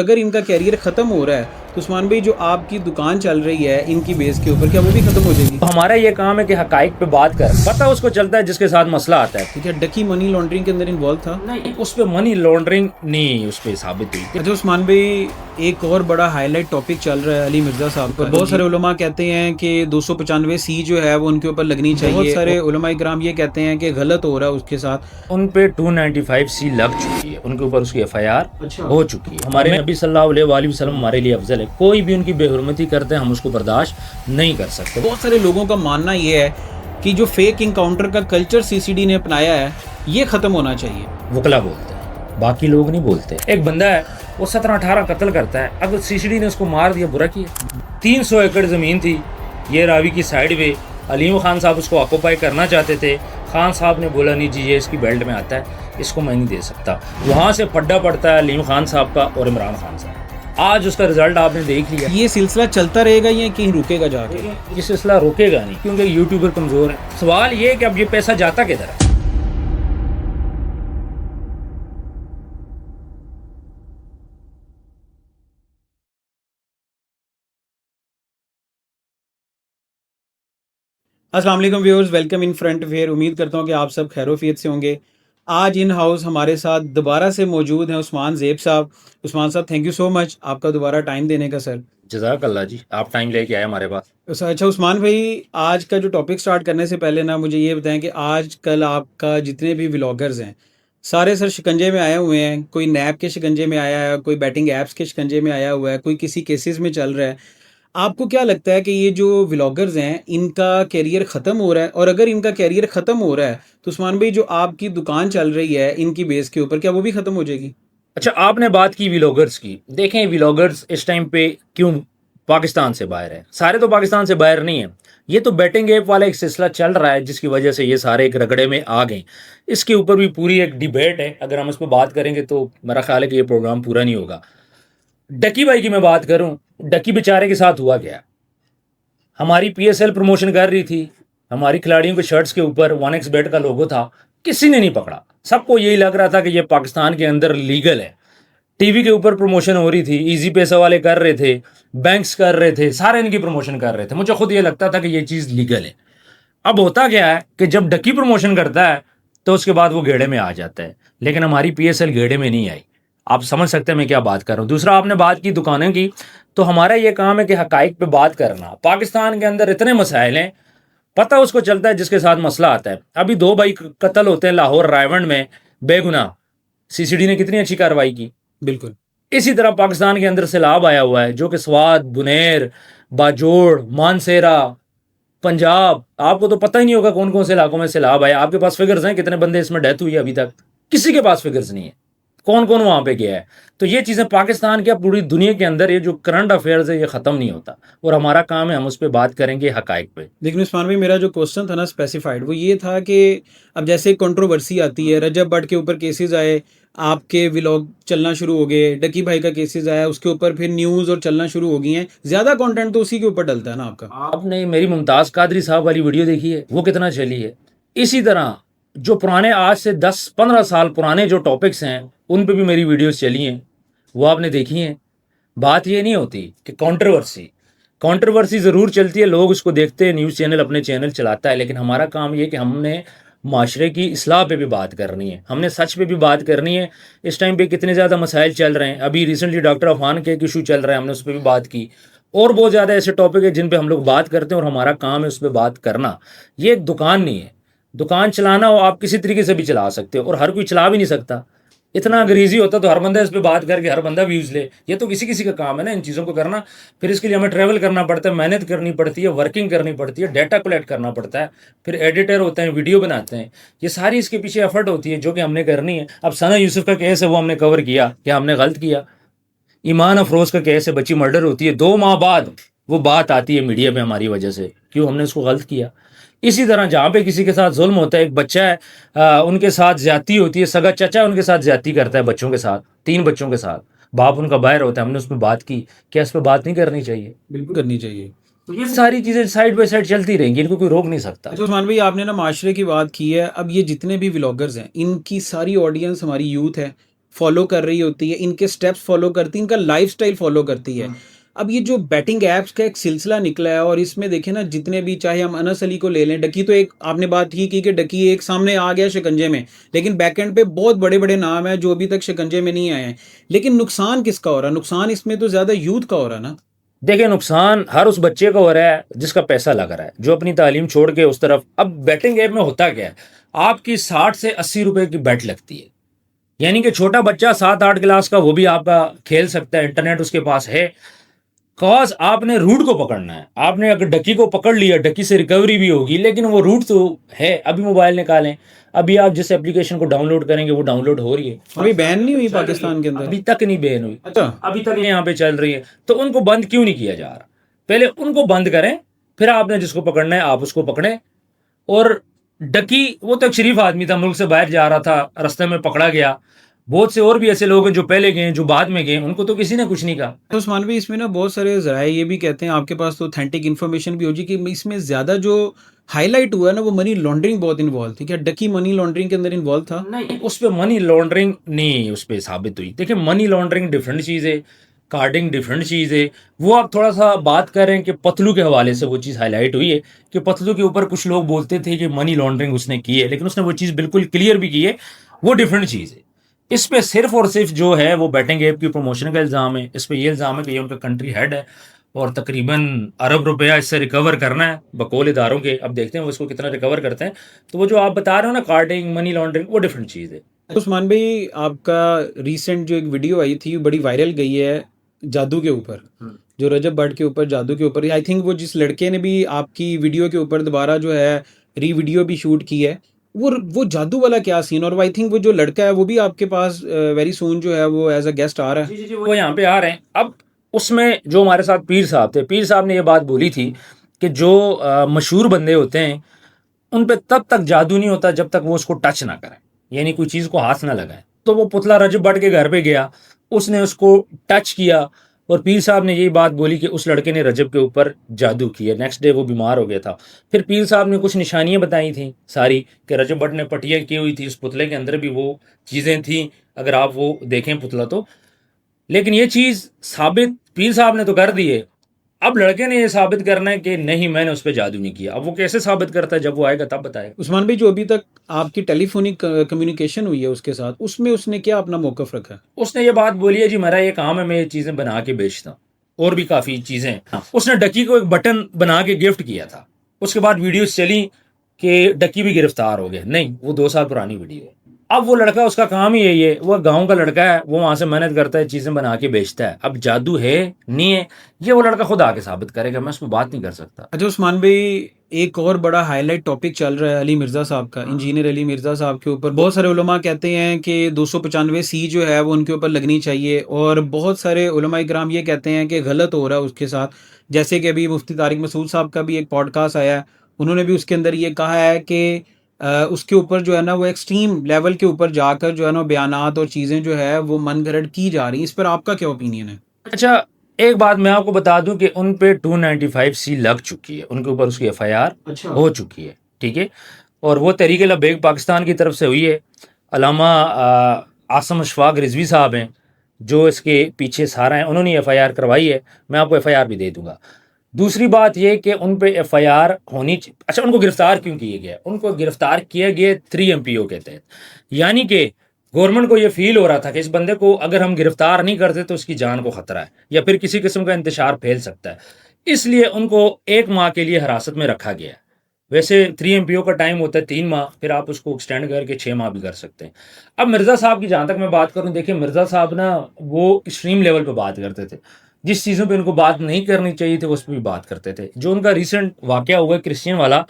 अगर इनका कैरियर ख़त्म हो रहा है तो उस्मान भाई जो आपकी दुकान चल रही है इनकी बेस के ऊपर, क्या वो भी ख़त्म हो जाएगी? तो हमारा ये काम है कि हकाइक पे बात कर, पता उसको चलता है जिसके साथ मसला आता है। तो क्या डकी मनी लॉन्ड्रिंग के अंदर इन्वॉल्व था? नहीं, उस पर मनी लॉन्ड्रिंग नहीं उस पर साबित हुई थी। अच्छा उस्मान भाई, एक और बड़ा हाईलाइट टॉपिक चल रहा है अली मिर्ज़ा साहब पर। बहुत सारे उलमा कहते हैं कि 295C जो है वो उनके ऊपर लगनी चाहिए। बहुत सारे उलमा इकराम ये कहते हैं कि गलत हो रहा है उसके साथ। उन पे 295C लग चुकी है, उनके ऊपर उसकी FIR अच्छा। हो चुकी है। हमारे नबी सल्लल्लाहु अलैहि वसल्लम हमारे लिए अफजल है, कोई भी उनकी बेहुरमती करते हैं हम उसको बर्दाश्त नहीं कर सकते। बहुत सारे लोगों का मानना ये है कि जो फेक इनकाउंटर का कल्चर CCD ने अपनाया है ये ख़त्म होना चाहिए। वकला बोलते हैं, बाकी लोग नहीं बोलते। एक बंदा है वो 17-18 कत्ल करता है, अगर CCD ने उसको मार दिया, बुरा किया। 300 एकड़ ज़मीन थी ये रावी की साइड पे, अलीम खान साहब उसको ऑक्यूपाई करना चाहते थे। खान साहब ने बोला नहीं जी ये इसकी बेल्ट में आता है, इसको मैं नहीं दे सकता। वहाँ से फड्डा पड़ता है अलीम खान साहब का और इमरान खान साहब। आज उसका रिजल्ट आपने देख लिया। ये सिलसिला चलता रहेगा या कहीं रुकेगा जाके? ये सिलसिला रुकेगा नहीं, क्योंकि यूट्यूबर कमज़ोर है। सवाल ये कि अब ये पैसा जाता किधर है। अस्सलाम वालेकुम viewers, welcome in front fair. उम्मीद करता हूँ कि आप सब खैरोफियत से होंगे। आज इन हाउस हमारे साथ दोबारा से मौजूद हैं उस्मान ज़ेब साहब। उस्मान साहब, थैंक यू सो मच आपका दोबारा टाइम देने का सर। जज़ाकल्लाह जी, आप टाइम लेके आए हमारे पास। अच्छा उस्मान भाई, आज का जो टॉपिक स्टार्ट करने से पहले ना मुझे ये बताएं कि आज कल आपका जितने भी व्लॉगर्स हैं सारे सर शिकंजे में आए हुए हैं। कोई नैप के शिकंजे में आया है, कोई बैटिंग ऐप्स के शिकंजे में आया हुआ है, कोई किसी केसेस में चल रहा है। आपको क्या लगता है कि ये जो व्लॉगर्स हैं इनका कैरियर ख़त्म हो रहा है? और अगर इनका कैरियर ख़त्म हो रहा है तो उस्मान भाई जो आपकी दुकान चल रही है इनकी बेस के ऊपर, क्या वो भी ख़त्म हो जाएगी? अच्छा, आपने बात की व्लॉगर्स की। देखें व्लॉगर्स इस टाइम पे क्यों पाकिस्तान से बाहर है। सारे तो पाकिस्तान से बाहर नहीं है, ये तो बैटिंग ऐप वाला एक सिलसिला चल रहा है जिसकी वजह से ये सारे एक रगड़े में आ गए। इसके ऊपर भी पूरी एक डिबेट है, अगर हम इस पर बात करेंगे तो मेरा ख्याल है कि ये प्रोग्राम पूरा नहीं होगा। डकी भाई की मैं बात करूं, डकी बेचारे के साथ हुआ क्या। हमारी PSL प्रमोशन कर रही थी, हमारी खिलाड़ियों के शर्ट्स के ऊपर 1xBet का लोगो था, किसी ने नहीं पकड़ा। सबको यही लग रहा था कि ये पाकिस्तान के अंदर लीगल है। टीवी के ऊपर प्रमोशन हो रही थी, इजी पैसा वाले कर रहे थे, बैंक्स कर रहे थे, सारे इनकी प्रमोशन कर रहे थे। मुझे खुद ये लगता था कि ये चीज़ लीगल है। अब होता क्या है कि जब डकी प्रमोशन करता है तो उसके बाद वो घेड़े में आ जाता है, लेकिन हमारी PSL घेड़े में नहीं आई। आप समझ सकते हैं मैं क्या बात कर रहा हूँ। दूसरा, आपने बात की दुकानें की, तो हमारा ये काम है कि हकाइक पे बात करना। पाकिस्तान के अंदर इतने मसाइल हैं, पता उसको चलता है जिसके साथ मसला आता है। अभी 2 भाई कत्ल होते हैं लाहौर रायवंड में बेगुनाह, CCD ने कितनी अच्छी कार्रवाई की। बिल्कुल। इसी तरह पाकिस्तान के अंदर सैलाब आया हुआ है, जो कि स्वात, बुनेर, बाजोड़, मानसेरा, पंजाब, आपको तो पता ही नहीं होगा कौन कौन से इलाकों में सैलाब आया। आपके पास फिगर्स हैं कितने बंदे इसमें डेथ हुई है? अभी तक किसी के पास फिगर्स नहीं है, कौन कौन वहां पे गया है। तो ये चीज़ें पाकिस्तान के पूरी दुनिया के अंदर ये जो करंट अफेयर्स है ये ख़त्म नहीं होता, और हमारा काम है हम उस पर बात करेंगे हकाइक पे। लेकिन उस्मान भाई, मेरा जो क्वेश्चन था ना स्पेसिफाइड, वो ये था कि अब जैसे कंट्रोवर्सी आती है, रजब भट्ट के ऊपर केसेस आए, आपके व्लॉग चलना शुरू हो गए, डकी भाई का केसेस आया, उसके ऊपर फिर न्यूज़ और चलना शुरू हो गई हैं। ज़्यादा कंटेंट तो उसी के ऊपर डलता है ना आपका। आपने मेरी मुमताज़ कादरी साहब वाली वीडियो देखी है, वो कितना चली है। इसी तरह जो पुराने आज से 10-15 साल पुराने जो टॉपिक्स हैं उन पे भी मेरी वीडियोस चली हैं, वो आपने देखी हैं। बात ये नहीं होती कि कंट्रोवर्सी कंट्रोवर्सी ज़रूर चलती है, लोग उसको देखते हैं, न्यूज़ चैनल अपने चैनल चलाता है, लेकिन हमारा काम ये कि हमने माशरे की इस्लाह पे भी बात करनी है, हमने सच पे भी बात करनी है। इस टाइम पे कितने ज़्यादा मसाइल चल रहे हैं, अभी रिसेंटली डॉक्टर अफान के एक इशू चल रहा है, हमने उस पर भी बात की। और बहुत ज़्यादा ऐसे टॉपिक है जिन पे हम लोग बात करते हैं और हमारा काम है उस पर बात करना। ये एक दुकान नहीं है, दुकान चलाना हो आप किसी तरीके से भी चला सकते हो, और हर कोई चला भी नहीं सकता। इतना अगर ईजी होता तो हर बंदा इस पे बात करके हर बंदा व्यूज़ ले। ये तो किसी किसी का काम है ना इन चीज़ों को करना। फिर इसके लिए हमें ट्रैवल करना पड़ता है, मेहनत करनी पड़ती है, वर्किंग करनी पड़ती है, डाटा कलेक्ट करना पड़ता है, फिर एडिटर होते हैं, वीडियो बनाते हैं। ये सारी इसके पीछे एफर्ट होती है जो कि हमने करनी है। अब सना यूसुफ का केस है, वो हमने कवर किया, क्या हमने गलत किया? ईमान अफरोज़ का केस है, बच्ची मर्डर होती है, 2 माह बाद वो बात आती है मीडिया में हमारी वजह से, क्यों? हमने उसको गलत किया। इसी तरह जहाँ पे किसी के साथ जुल्म होता है, एक बच्चा है उनके साथ ज्यादती होती है, सगा चचा उनके साथ ज्यादती करता है बच्चों के साथ, 3 बच्चों के साथ, बाप उनका बाहर होता है, हमने उस पर बात की। क्या इस पर बात नहीं करनी चाहिए? बिल्कुल करनी चाहिए। तो ये सारी चीज़ें साइड बाई साइड चलती रहेंगी, इनको कोई रोक नहीं सकता। अच्छा उस्मान भाई, आपने ना माशरे की बात की है। अब ये जितने भी व्लॉगर्स हैं इनकी सारी ऑडियंस हमारी यूथ है, फॉलो कर रही होती है, इनके स्टेप्स फॉलो करती है, इनका लाइफस्टाइल फॉलो करती है। अब ये जो बैटिंग ऐप्स का एक सिलसिला निकला है, और इसमें देखें ना, जितने भी, चाहे हम अनस अली को ले लें, डकी तो एक आपने बात ही की कि डकी एक सामने आ गया शिकंजे में, लेकिन बैकएंड पे बहुत बड़े बड़े नाम हैं जो अभी तक शिकंजे में नहीं आए हैं। लेकिन नुकसान किसका हो रहा है? नुकसान इसमें तो ज्यादा यूथ का हो रहा है ना। देखिए, नुकसान हर उस बच्चे को हो रहा है जिसका पैसा लग रहा है, जो अपनी तालीम छोड़ के उस तरफ। अब बैटिंग ऐप में होता क्या है, आपकी 60 से 80 रुपए की बैट लगती है, यानी कि छोटा बच्चा 7-8 क्लास का वो भी आपका खेल सकता है, इंटरनेट उसके पास है। कॉज आपने रूट को पकड़ना है। आपने अगर डकी को पकड़ लिया, डकी से रिकवरी भी होगी, लेकिन वो रूट तो है। अभी मोबाइल निकालें, अभी आप जिस एप्लीकेशन को डाउनलोड करेंगे वो डाउनलोड हो रही है, अभी बैन नहीं हुई पाकिस्तान के अंदर? अभी तक नहीं बैन हुई। अच्छा, अभी तक यहाँ पे चल रही है। तो उनको बंद क्यों नहीं किया जा रहा? पहले उनको बंद करें, फिर आपने जिसको पकड़ना है आप उसको पकड़ें। और डकी वो तो एक शरीफ आदमी था, मुल्क से बाहर जा रहा था, रास्ते में पकड़ा गया। बहुत से और भी ऐसे लोग हैं जो पहले गए, जो बाद में गए, उनको तो किसी ने कुछ नहीं कहा। तो उस्मान भाई, इसमें ना बहुत सारे जराए ये भी कहते हैं, आपके पास तो ऑथेंटिक इन्फॉर्मेशन भी होगी, कि इसमें ज्यादा जो हाईलाइट हुआ ना वो मनी लॉन्ड्रिंग बहुत इन्वॉल्व थी। क्या डकी मनी लॉन्ड्रिंग के अंदर इन्वॉल्व था? नहीं, उस पर मनी लॉन्ड्रिंग नहीं उस पर साबित हुई। देखिए, मनी लॉन्ड्रिंग डिफरेंट चीज़ है, कार्डिंग डिफरेंट चीज़ है। वो आप थोड़ा सा बात करें कि पतलू के हवाले से वो चीज़ हाईलाइट हुई है कि पतलू के ऊपर कुछ लोग बोलते थे कि मनी लॉन्ड्रिंग उसने की है, लेकिन उसने वो चीज़ बिल्कुल क्लियर भी की है, वो डिफरेंट चीज़ है। इस पे सिर्फ और सिर्फ जो है वो बैटिंग ऐप की प्रमोशन का इल्ज़ाम है। इस पे ये इल्ज़ाम है कि ये उनका कंट्री हेड है और तकरीबन अरब रुपया इससे रिकवर करना है बकौल इदारों के। अब देखते हैं वो इसको कितना रिकवर करते हैं। तो वो जो आप बता रहे हो ना, कार्डिंग, मनी लॉन्ड्रिंग, वो डिफरेंट चीज़ है। तो उस्मान भाई, आपका रिसेंट जो एक वीडियो आई थी बड़ी वायरल गई है जादू के ऊपर, जो रजब भट्ट के ऊपर, जादू के ऊपर। आई थिंक वो जिस लड़के ने भी आपकी वीडियो के ऊपर दोबारा जो है री वीडियो भी शूट की है, वो जादू वाला क्या सीन? और आई थिंक वो जो लड़का है वो भी आपके पास वेरी सून जो है वो एज अ गेस्ट आ रहा है। जी जी जी, वो यहाँ पे आ रहे हैं। अब उसमें जो हमारे साथ पीर साहब थे, पीर साहब ने ये बात बोली थी कि जो मशहूर बंदे होते हैं उन पे तब तक जादू नहीं होता जब तक वो उसको टच ना करें, यानी कोई चीज़ को हाथ ना लगाए। तो वो पुतला रजब भट्ट के घर पे गया, उसने उसको टच किया, और पीर साहब ने यही बात बोली कि उस लड़के ने रजब के ऊपर जादू किया। नेक्स्ट डे वो बीमार हो गया था। फिर पीर साहब ने कुछ निशानियां बताई थी सारी, कि रजब भट्ट ने पट्टियाँ की हुई थी, उस पुतले के अंदर भी वो चीज़ें थी, अगर आप वो देखें पुतला तो। लेकिन ये चीज़ साबित पीर साहब ने तो कर दी है। अब लड़के ने ये साबित करना है कि नहीं, मैंने उस पर जादू नहीं किया। अब वो कैसे साबित करता है, जब वो आएगा तब बताएगा। उस्मान भाई, जो अभी तक आपकी टेलीफोनिक कम्युनिकेशन हुई है उसके साथ, उसमें उसने क्या अपना मौकफ रखा है? उसने ये बात बोली है, जी मेरा ये काम है, मैं ये चीज़ें बना के बेचता हूँ, और भी काफ़ी चीज़ें। हाँ, उसने डकी को एक बटन बना के गिफ्ट किया था। उसके बाद वीडियोस चली कि डकी भी गिरफ्तार हो गया। नहीं, वो 2 साल पुरानी वीडियो है। अब वो लड़का, उसका काम ही यही है, वो गांव का लड़का है, वो वहां से मेहनत करता है, चीज़ें बना के बेचता है। अब जादू है नहीं है, ये वो लड़का खुद आके साबित करेगा, मैं उसमें बात नहीं कर सकता। अच्छा उस्मान भाई, एक और बड़ा हाईलाइट टॉपिक चल रहा है अली मिर्ज़ा साहब का, इंजीनियर अली मिर्ज़ा साहब के ऊपर। बहुत सारे उलमा कहते हैं कि 295C जो है वो उनके ऊपर लगनी चाहिए, और बहुत सारे उलमा इकराम ये कहते हैं कि गलत हो रहा है उसके साथ। जैसे कि अभी मुफ्ती तारिक मसूद साहब का भी एक पॉडकास्ट आया है, उन्होंने भी उसके अंदर ये कहा है कि उसके ऊपर जो है ना वो एक्सट्रीम लेवल के ऊपर जाकर जो है ना बयानात और चीज़ें जो है वो मन गढ़ंत की जा रही हैं। इस पर आपका क्या ओपिनियन है? अच्छा, एक बात मैं आपको बता दूं कि उन पे 295C लग चुकी है, उनके ऊपर उसकी FIR हो चुकी है, ठीक है। और वो तहरीक लब्बैक पाकिस्तान की तरफ से हुई है। अल्लामा आसम अशफाक रिजवी साहब हैं जो इसके पीछे सहारा हैं, उन्होंने FIR करवाई है। मैं आपको FIR भी दे दूंगा। दूसरी बात यह कि उन पे FIR होनी अच्छा, उनको गिरफ्तार क्यों किया गया? उनको गिरफ्तार किया गया 3 MPO के तहत, यानी कि गवर्नमेंट को ये फील हो रहा था कि इस बंदे को अगर हम गिरफ्तार नहीं करते तो उसकी जान को खतरा है या फिर किसी किस्म का इंतशार फैल सकता है, इसलिए उनको 1 माह के लिए हिरासत में रखा गया। वैसे 3 MPO का टाइम होता है 3 माह, फिर आप उसको एक्सटेंड करके 6 माह भी कर सकते हैं। अब मिर्ज़ा साहब की जहाँ तक मैं बात करूँ, देखिए मिर्ज़ा साहब ना वो एक्सट्रीम लेवल पर बात करते थे, जिस चीज़ों पे उनको बात नहीं करनी चाहिए थी उस पर भी बात करते थे। जो उनका रिसेंट वाक़या हुआ है क्रिश्चियन वाला,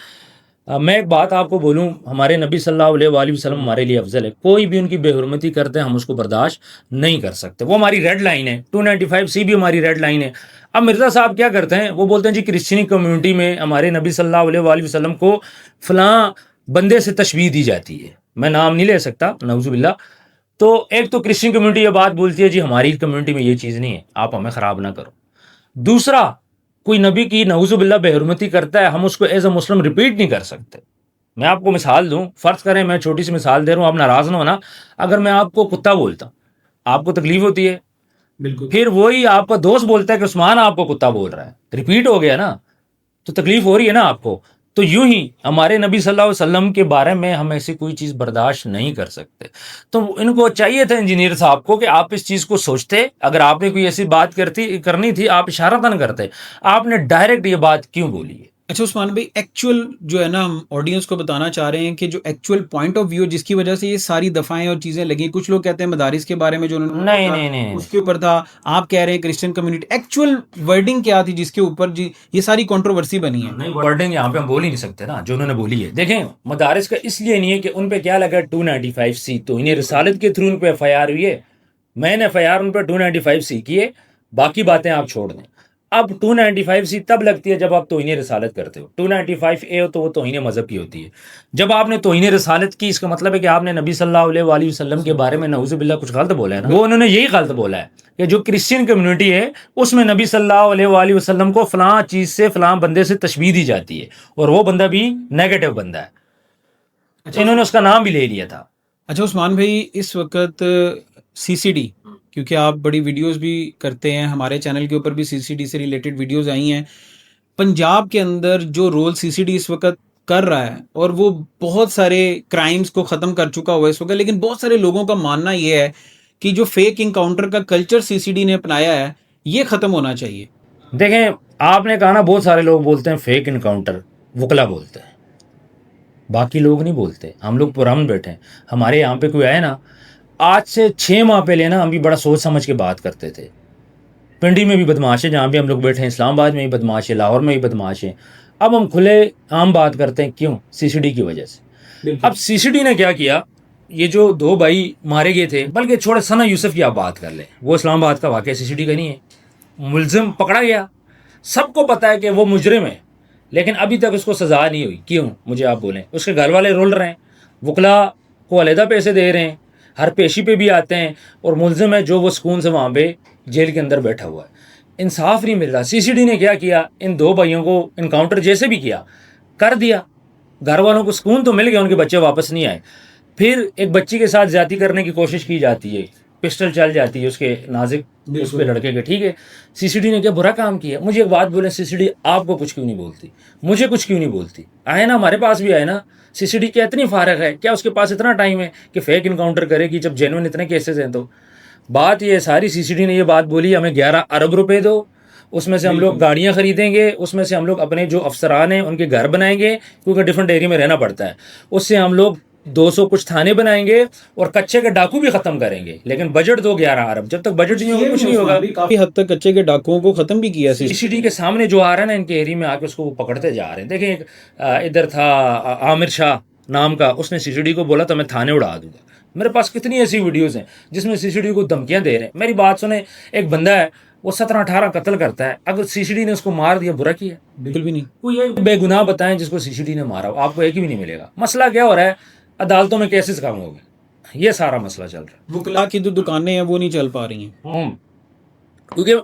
मैं एक बात आपको बोलूं, हमारे नबी सल्लल्लाहु अलैहि वसल्लम हमारे लिए अफजल है। कोई भी उनकी बेहुरमती करते हैं हम उसको बर्दाश्त नहीं कर सकते, वो हमारी रेड लाइन है। 295C भी हमारी रेड लाइन है। अब मिर्ज़ा साहब क्या करते हैं, वो बोलते हैं जी क्रिश्चियन कम्युनिटी में हमारे नबी सल्लल्लाहु अलैहि वसल्लम को फलां बंदे से तशबीह दी जाती है, मैं नाम नहीं ले सकता, नऊजुबिल्लाह। तो एक तो क्रिश्चियन कम्युनिटी ये बात बोलती है जी हमारी कम्युनिटी में ये चीज़ नहीं है, आप हमें ख़राब ना करो। दूसरा, कोई नबी की नऊजुबिल्लाह बेहुरमती करता है, हम उसको एज अ मुस्लिम रिपीट नहीं कर सकते। मैं आपको मिसाल दूं, फ़र्ज़ करें मैं छोटी सी मिसाल दे रहा हूँ, आप नाराज़ ना होना। अगर मैं आपको कुत्ता बोलता हूँ, आपको तकलीफ होती है। बिल्कुल। फिर वही आपका दोस्त बोलता है कि उस्मान आपको कुत्ता बोल रहा है, रिपीट हो गया ना, तो तकलीफ हो रही है ना आपको। तो यूं ही हमारे नबी सल्लल्लाहु अलैहि वसल्लम के बारे में हम ऐसी कोई चीज़ बर्दाश्त नहीं कर सकते। तो इनको चाहिए था इंजीनियर साहब को कि आप इस चीज़ को सोचते, अगर आपने कोई ऐसी बात करनी थी, आप इशारतन करते। आपने डायरेक्ट ये बात क्यों बोली है? अच्छा उस्मान भाई, एक्चुअल जो है ना, हम ऑडियंस को बताना चाह रहे हैं कि जो एक्चुअल पॉइंट ऑफ व्यू जिसकी वजह से ये सारी दफाएं और चीज़ें लगी, कुछ लोग कहते हैं मदारिस के बारे में जो उन्होंने नहीं कहा, नहीं नहीं उसके ऊपर था। आप कह रहे हैं क्रिश्चियन कम्युनिटी, एक्चुअल वर्डिंग क्या थी जिसके ऊपर जी ये सारी कंट्रोवर्सी बनी है? नहीं, वर्डिंग यहाँ पे हम बोल ही नहीं सकते ना जो उन्होंने बोली है। देखें, मदारिस का इसलिए नहीं है कि उन पे क्या लगा 295C, तो इन्हें रिसालत के थ्रू उन पे FIR हुई है। मैंने FIR उन पर 295C की है, बाकी बातें आप छोड़ दें। अब 295C तब लगती है जब आप तौहीन रिसालत करते हो। 295A हो तो वो तौहीन मज़हब की होती है। जब आपने तौहीन रिसालत की, इसका मतलब है कि आपने नबी सल्लल्लाहु अलैहि वसल्लम के बारे में नऊज़ुबिल्लाह कुछ गलत बोला है ना। वो उन्होंने यही गलत बोला है कि जो क्रिश्चियन कम्युनिटी है उसमें नबी सल्लल्लाहु अलैहि वसल्लम को फलां चीज़ से, फलां बंदे से तशबीह दी जाती है, और वो बंदा भी नेगेटिव बंदा है। अच्छा इन्होंने उसका नाम भी ले लिया था। अच्छा उस्मान भाई, इस वक्त CCD, क्योंकि आप बड़ी वीडियोस भी करते हैं, हमारे चैनल के ऊपर भी CCD से रिलेटेड वीडियोस आई हैं। पंजाब के अंदर जो रोल CCD इस वक्त कर रहा है, और वो बहुत सारे क्राइम्स को ख़त्म कर चुका हुआ है इस वक्त, लेकिन बहुत सारे लोगों का मानना ये है कि जो फेक इनकाउंटर का कल्चर CCD ने अपनाया है, ये ख़त्म होना चाहिए। देखें, आपने कहा ना बहुत सारे लोग बोलते हैं फेक इनकाउंटर, वकला बोलते हैं, बाकी लोग नहीं बोलते। हम लोग पुरअमन बैठे हैं। हमारे यहाँ पे कोई आए ना, आज से 6 माह पहले ना हम भी बड़ा सोच समझ के बात करते थे। पिंडी में भी बदमाश है, जहाँ भी हम लोग बैठे हैं, इस्लामाबाद में भी बदमाश है, लाहौर में भी बदमाश है। अब हम खुले आम बात करते हैं, क्यों? CCD की वजह से। अब CCD ने क्या किया, ये जो 2 भाई मारे गए थे, बल्कि छोड़े सना यूसुफ की आप बात कर लें, वो इस्लामाबाद का वाक़या CCD का नहीं है। मुलजिम पकड़ा गया, सबको पता है कि वो मुजरिम है, लेकिन अभी तक उसको सज़ा नहीं हुई। क्यों? मुझे आप बोलें। उसके घर वाले रोल रहे हैं, वकला को अलहदा पैसे दे रहे हैं, हर पेशी पे भी आते हैं, और मुलजिम है जो वो सुकून से वहाँ पे जेल के अंदर बैठा हुआ है। इंसाफ नहीं मिल रहा। CCD ने क्या किया, इन 2 भाइयों को इनकाउंटर जैसे भी किया कर दिया। घर वालों को सुकून तो मिल गया, उनके बच्चे वापस नहीं आए। फिर एक बच्ची के साथ ज्यादती करने की कोशिश की जाती है, पिस्टल चल जाती है उसके नाजुक उस पर लड़के के, ठीक है। CCD ने क्या बुरा काम किया? मुझे एक बात बोले, CCD आपको कुछ क्यों नहीं बोलती? मुझे कुछ क्यों नहीं बोलती? आए ना, हमारे पास भी आए ना। CCD क्या इतनी फारग है? क्या उसके पास इतना टाइम है कि फेक इनकाउंटर करेगी जब जेन्युइन इतने केसेस हैं? तो बात ये सारी, CCD ने ये बात बोली, हमें 11 अरब रुपए दो, उसमें से हम लोग गाड़ियां खरीदेंगे, उसमें से हम लोग अपने जो अफसरान हैं उनके घर बनाएंगे, क्योंकि डिफरेंट एरिया में रहना पड़ता है, उससे हम लोग 200 कुछ थाने बनाएंगे और कच्चे के डाकू भी खत्म करेंगे। लेकिन बजट दो 11 अरब। जब तक बजट नहीं होगा कुछ नहीं होगा। काफी हद तक कच्चे के डाकुओं को खत्म भी किया। CCD के सामने जो आ रहा है ना, इनके एरिया में आके उसको वो पकड़ते जा रहे हैं। देखें, इधर था आमिर शाह नाम का, उसने CCD को बोला तो मैं थाने उड़ा दूंगा। मेरे पास कितनी ऐसी वीडियोस हैं जिसमें CCD को धमकियां दे रहे हैं। मेरी बात सुने, एक बंदा है वो 17-18 कत्ल करता है, अगर CCD ने उसको मार दिया, बुरा किया? बिल्कुल भी नहीं। कोई एक बेगुनाह बताएं जिसको CCD ने मारा हो, आपको एक भी नहीं मिलेगा। मसला क्या हो रहा है, अदालतों में केसेस कम हो गए, ये सारा मसला चल रहा है। वकला की जो दुकानें हैं वो नहीं चल पा रही हैं, क्योंकि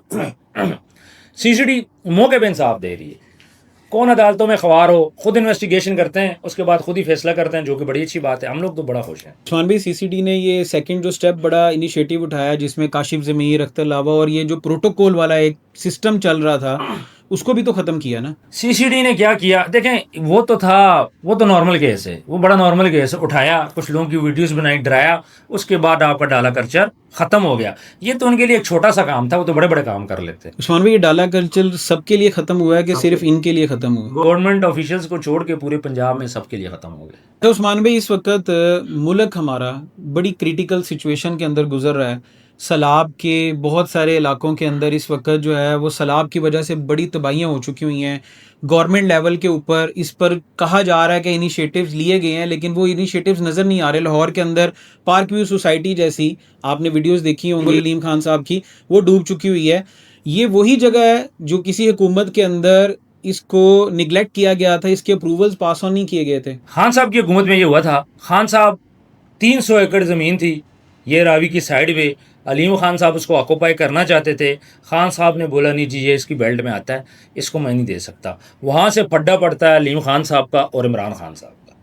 CCD मौके पे इंसाफ दे रही है। कौन अदालतों में ख्वार हो, खुद इन्वेस्टिगेशन करते हैं, उसके बाद खुद ही फैसला करते हैं, जो कि बड़ी अच्छी बात है। हम लोग तो बड़ा खुश हैं। उस्मान भाई, CCD ने ये सेकंड जो स्टेप बड़ा इनिशिएटिव उठाया, जिसमें काशिफ ज़मीर, अख्तर लावा, और ये जो प्रोटोकॉल वाला एक सिस्टम चल रहा था, उसको भी तो ख़त्म किया ना। CCD ने क्या किया? देखें, वो तो था, वो तो नॉर्मल केस है, वो बड़ा नॉर्मल केस है। उठाया, कुछ लोगों की वीडियोस बनाई, डराया, उसके बाद आपका डाला कल्चर खत्म हो गया। ये तो उनके लिए एक छोटा सा काम था, वो तो बड़े बड़े काम कर लेते। उस्मान भाई, ये डाला कल्चर सबके लिए ख़त्म हुआ है कि सिर्फ इनके लिए ख़त्म हुआ? गवर्नमेंट ऑफिशियल्स को छोड़ के पूरे पंजाब में सबके लिए ख़त्म हो गया। तो उस्मान भाई, इस वक्त मुल्क हमारा बड़ी क्रिटिकल सिचुएशन के अंदर गुजर रहा है। सैलाब के बहुत सारे इलाकों के अंदर इस वक्त जो है वो सैलाब की वजह से बड़ी तबाहियाँ हो चुकी हुई हैं। गवर्नमेंट लेवल के ऊपर इस पर कहा जा रहा है कि इनिशिएटिव्स लिए गए हैं, लेकिन वो इनिशिएटिव्स नज़र नहीं आ रहे। लाहौर के अंदर पार्क व्यू सोसाइटी जैसी, आपने वीडियोस देखी होंगी अलीम खान साहब की, वो डूब चुकी हुई है। ये वही जगह है जो किसी हुकूमत के अंदर इसको निगलेक्ट किया गया था, इसके अप्रूवल्स पास ऑन नहीं किए गए थे। खान साहब की हुकूमत में ये हुआ था। खान साहब 300 एकड़ ज़मीन थी ये रावी की साइड में, अलीम खान साहब उसको ऑक्यूपाई करना चाहते थे। खान साहब ने बोला नहीं जी, ये इसकी बेल्ट में आता है, इसको मैं नहीं दे सकता। वहाँ से पड्डा पड़ता है अलीम खान साहब का और इमरान खान साहब का।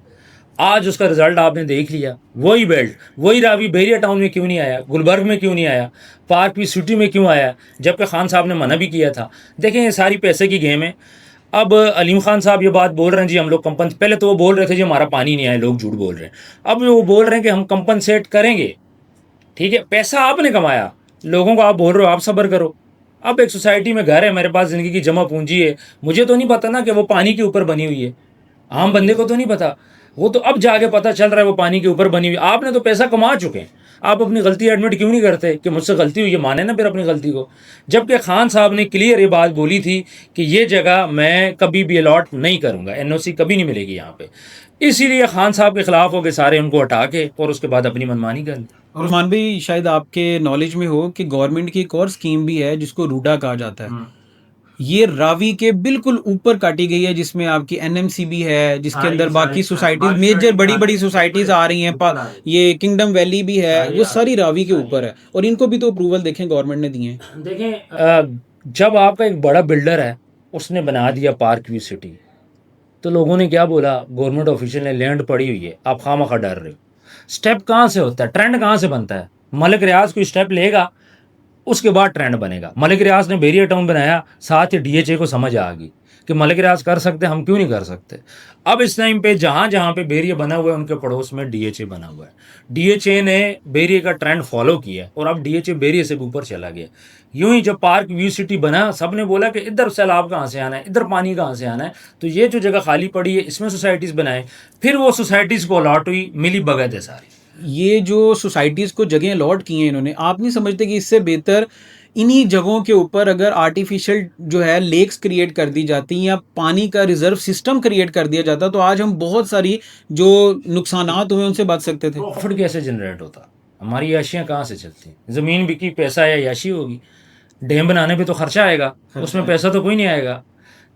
आज उसका रिजल्ट आपने देख लिया। वही बेल्ट, वही रावी बहरिया टाउन में क्यों नहीं आया, गुलबर्ग में क्यों नहीं आया, पार्क पी सिटी में क्यों आया, जबकि खान साहब ने मना भी किया था। देखें ये सारी पैसे की गेम है। अब अलीम खान साहब ये बात बोल रहे हैं जी हम लोग कंपन, पहले तो वो बोल रहे थे जी हमारा पानी नहीं आया, लोग झूठ बोल रहे हैं। अब वो बोल रहे हैं कि हम कंपनसेट करेंगे। ठीक है, पैसा आपने कमाया, लोगों को आप बोल रहे हो आप सब्र करो। अब एक सोसाइटी में घर है, मेरे पास ज़िंदगी की जमा पूंजी है, मुझे तो नहीं पता ना कि वो पानी के ऊपर बनी हुई है, आम बंदे को तो नहीं पता। वो तो अब जाके पता चल रहा है वो पानी के ऊपर बनी हुई। आपने तो पैसा कमा चुके हैं, आप अपनी गलती एडमिट क्यों नहीं करते कि मुझसे गलती हुई है, माने ना फिर अपनी गलती को। जबकि खान साहब ने क्लियर ये बात बोली थी कि ये जगह मैं कभी भी अलॉट नहीं करूँगा, एनओसी कभी नहीं मिलेगी यहाँ पे। इसीलिए खान साहब के खिलाफ हो के सारे उनको हटा के और उसके बाद अपनी मनमानी कर ली। और उस्मान भाई शायद आपके नॉलेज में हो कि गवर्नमेंट की एक और स्कीम भी है जिसको रूडा कहा जाता है, ये रावी के बिल्कुल ऊपर काटी गई है, जिसमें आपकी एनएमसी भी है, जिसके अंदर बाकी सोसाइटीज मेजर बड़ी बड़ी सोसाइटीज आ रही हैं, ये किंगडम वैली भी है, वो सारी रावी के ऊपर है। और इनको भी तो अप्रूवल देखें गवर्नमेंट ने दिए हैं। देखें जब आपका एक बड़ा बिल्डर है उसने बना दिया पार्क व्यू सिटी, तो लोगों ने क्या बोला, गवर्नमेंट ऑफिशियल ने लैंड पड़ी हुई है, आप खामखा डर रहे हो। स्टेप कहाँ से होता है, ट्रेंड कहाँ से बनता है? मलिक रियाज कोई स्टेप लेगा उसके बाद ट्रेंड बनेगा। मलिक रियाज ने बहरिया टाउन बनाया, साथ ही डीएचए को समझ आ गई कि मलिक रियाज कर सकते, हम क्यों नहीं कर सकते। अब इस टाइम पे जहाँ जहाँ पे बहरिया बना हुआ है उनके पड़ोस में डीएचए बना हुआ है। डीएचए ने बहरिया का ट्रेंड फॉलो किया और अब डीएचए बहरिया से भी ऊपर चला गया। यूं ही जब पार्क व्यू सिटी बना, सब ने बोला कि इधर सैलाब कहाँ से आना है, इधर पानी कहाँ से आना है, तो ये जो जगह खाली पड़ी है इसमें सोसाइटीज़ बनाए। फिर वो सोसाइटीज़ को अलॉट हुई, मिली भगत है सारी। ये जो सोसाइटीज़ को जगह अलॉट की हैं इन्होंने, आप नहीं समझते कि इससे बेहतर इन्हीं जगहों के ऊपर अगर आर्टिफिशियल जो है लेक्स क्रिएट कर दी जाती या पानी का रिजर्व सिस्टम क्रिएट कर दिया जाता, तो आज हम बहुत सारी जो नुकसानात हुए उनसे बच सकते थे। प्रॉफिट कैसे जनरेट होता, हमारी याशियाँ कहाँ से चलती, ज़मीन बिकी पैसा या याशी होगी, डैम बनाने पे तो खर्चा आएगा, उसमें पैसा तो कोई नहीं आएगा।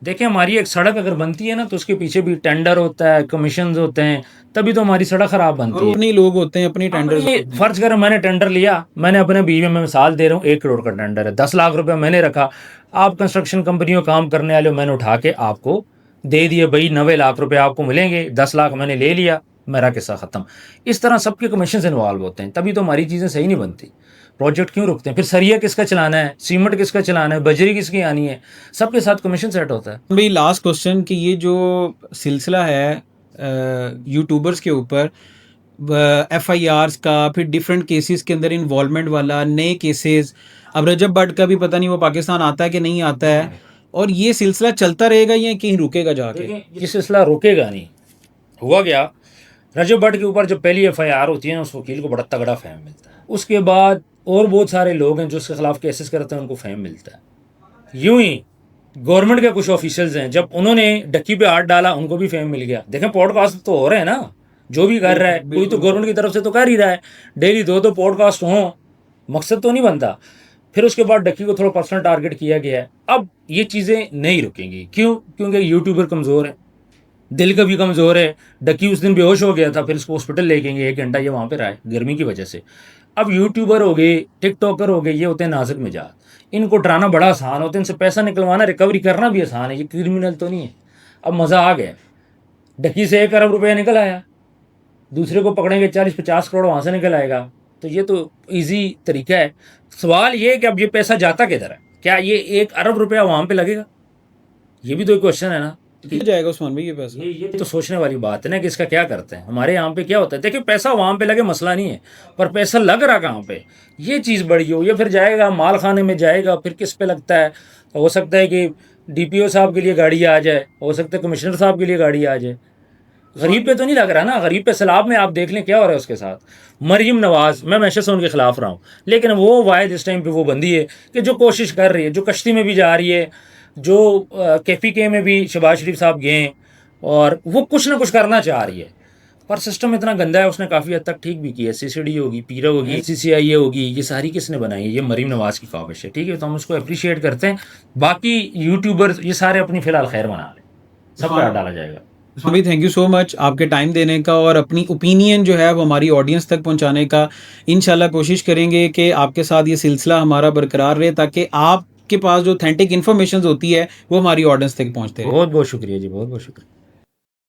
देखिए हमारी एक सड़क अगर बनती है ना तो उसके पीछे भी टेंडर होता है, कमीशन होते हैं, तभी तो हमारी सड़क खराब बनती है। अपने लोग होते हैं अपनी टेंडर। फर्ज कर मैंने टेंडर लिया, मैंने अपने बीवी में मिसाल दे रहा हूँ 1 करोड़ का टेंडर है, 10 लाख रुपए मैंने रखा, आप कंस्ट्रक्शन कंपनियों काम करने वाले मैंने उठा के आपको दे दिए, भाई 90 लाख रुपए आपको मिलेंगे, 10 लाख मैंने ले लिया, मेरा किस्सा ख़त्म। इस तरह सबके कमीशन से इन्वॉल्व होते हैं, तभी तो हमारी चीज़ें सही नहीं बनती। प्रोजेक्ट क्यों रुकते हैं? फिर सरिया किसका चलाना है, सीमेंट किसका चलाना है, बजरी किसकी आनी है, सबके साथ कमीशन सेट होता है। भाई लास्ट क्वेश्चन कि ये जो सिलसिला है यूट्यूबर्स के ऊपर FIRs का, फिर डिफरेंट केसेस के अंदर इन्वॉल्वमेंट वाला, नए केसेस, अब रजब भट्ट का भी पता नहीं वो पाकिस्तान आता है कि नहीं आता है, और ये सिलसिला चलता रहेगा या कहीं रुकेगा जाके? ये सिलसिला रुकेगा नहीं। हुआ क्या, रजब भट्ट के ऊपर जब पहली FIR होती है ना उस वकील को बड़ा तगड़ा फेम मिलता है, उसके बाद और बहुत सारे लोग हैं जो उसके खिलाफ केसेस करते हैं, उनको फेम मिलता है। यूं ही गवर्नमेंट के कुछ ऑफिशियल्स हैं, जब उन्होंने डक्की पे हाथ डाला उनको भी फेम मिल गया। देखें पॉडकास्ट तो हो रहे हैं ना, जो भी कर रहा है कोई तो गवर्नमेंट की तरफ से तो कर ही रहा है, डेली 2-2 पॉडकास्ट हों, मकसद तो नहीं बनता। फिर उसके बाद डक्की को थोड़ा पर्सनल टारगेट किया गया है। अब ये चीज़ें नहीं रुकेंगी, क्यों? क्योंकि यूट्यूबर कमज़ोर है, दिल का भी कमज़ोर है। डक्की उस दिन बेहोश हो गया था, फिर इसको हॉस्पिटल ले गए, 1 घंटा ये वहाँ पे रहा है गर्मी की वजह से। अब यूट्यूबर हो गए, टिकटॉकर हो गए, ये होते हैं नाजुक मिजाज, इनको डराना बड़ा आसान होता है, इनसे पैसा निकलवाना, रिकवरी करना भी आसान है, ये क्रिमिनल तो नहीं है। अब मज़ा आ गया, डक्की से 1 अरब रुपया निकल आया, दूसरे को पकड़ेंगे 40-50 करोड़ वहाँ से निकल आएगा, तो ये तो ईजी तरीका है। सवाल ये है कि अब ये पैसा जाता किधर है, क्या ये 1 अरब रुपया वहाँ पे लगेगा? ये भी तो एक क्वेश्चन है ना, जाएगा उस्मान भाई ये पैसा? ये तो सोचने वाली बात है ना कि इसका क्या करते हैं। हमारे यहाँ पे क्या होता है, देखिए पैसा वहाँ पे लगे मसला नहीं है, पर पैसा लग रहा कहाँ पे, ये चीज़ बड़ी हो, ये फिर जाएगा माल खाने में जाएगा, फिर किस पे लगता है। हो सकता है कि DPO साहब के लिए गाड़ी आ जाए, हो सकता है कमिश्नर साहब के लिए गाड़ी आ जाए, गरीब पे तो नहीं लग रहा ना। गरीब पे सैलाब में आप देख लें क्या हो रहा है उसके साथ। मरीम नवाज़, मैं हमेशा से उनके खिलाफ रहा हूँ, लेकिन वो वाहिद इस टाइम पे वो बंदी है कि जो कोशिश कर रही है, जो कश्ती में भी जा रही है, जो KPK में भी शहबाज शरीफ साहब गए, और वो कुछ ना कुछ करना चाह रही है, पर सिस्टम इतना गंदा है। उसने काफ़ी हद तक ठीक भी किया, CCD होगी, पीरा होगी, CCIA होगी, ये सारी किसने बनाई है? ये मरीम नवाज़ की काविश है, ठीक है, तो हम उसको अप्रिशिएट करते हैं। बाकी यूट्यूबर्स ये सारे अपनी फ़िलहाल खैर बना लें, सब पर डाला जाएगा। भाई थैंक यू सो मच आपके टाइम देने का और अपनी ओपिनियन जो है वो हमारी ऑडियंस तक पहुंचाने का। इंशाल्लाह कोशिश करेंगे कि आपके साथ ये सिलसिला हमारा बरकरार रहे, ताकि आपके पास जो ऑथेंटिक इन्फॉर्मेशन होती है वो हमारी ऑडियंस तक पहुंचते रहे। बहुत बहुत शुक्रिया जी, बहुत बहुत शुक्रिया।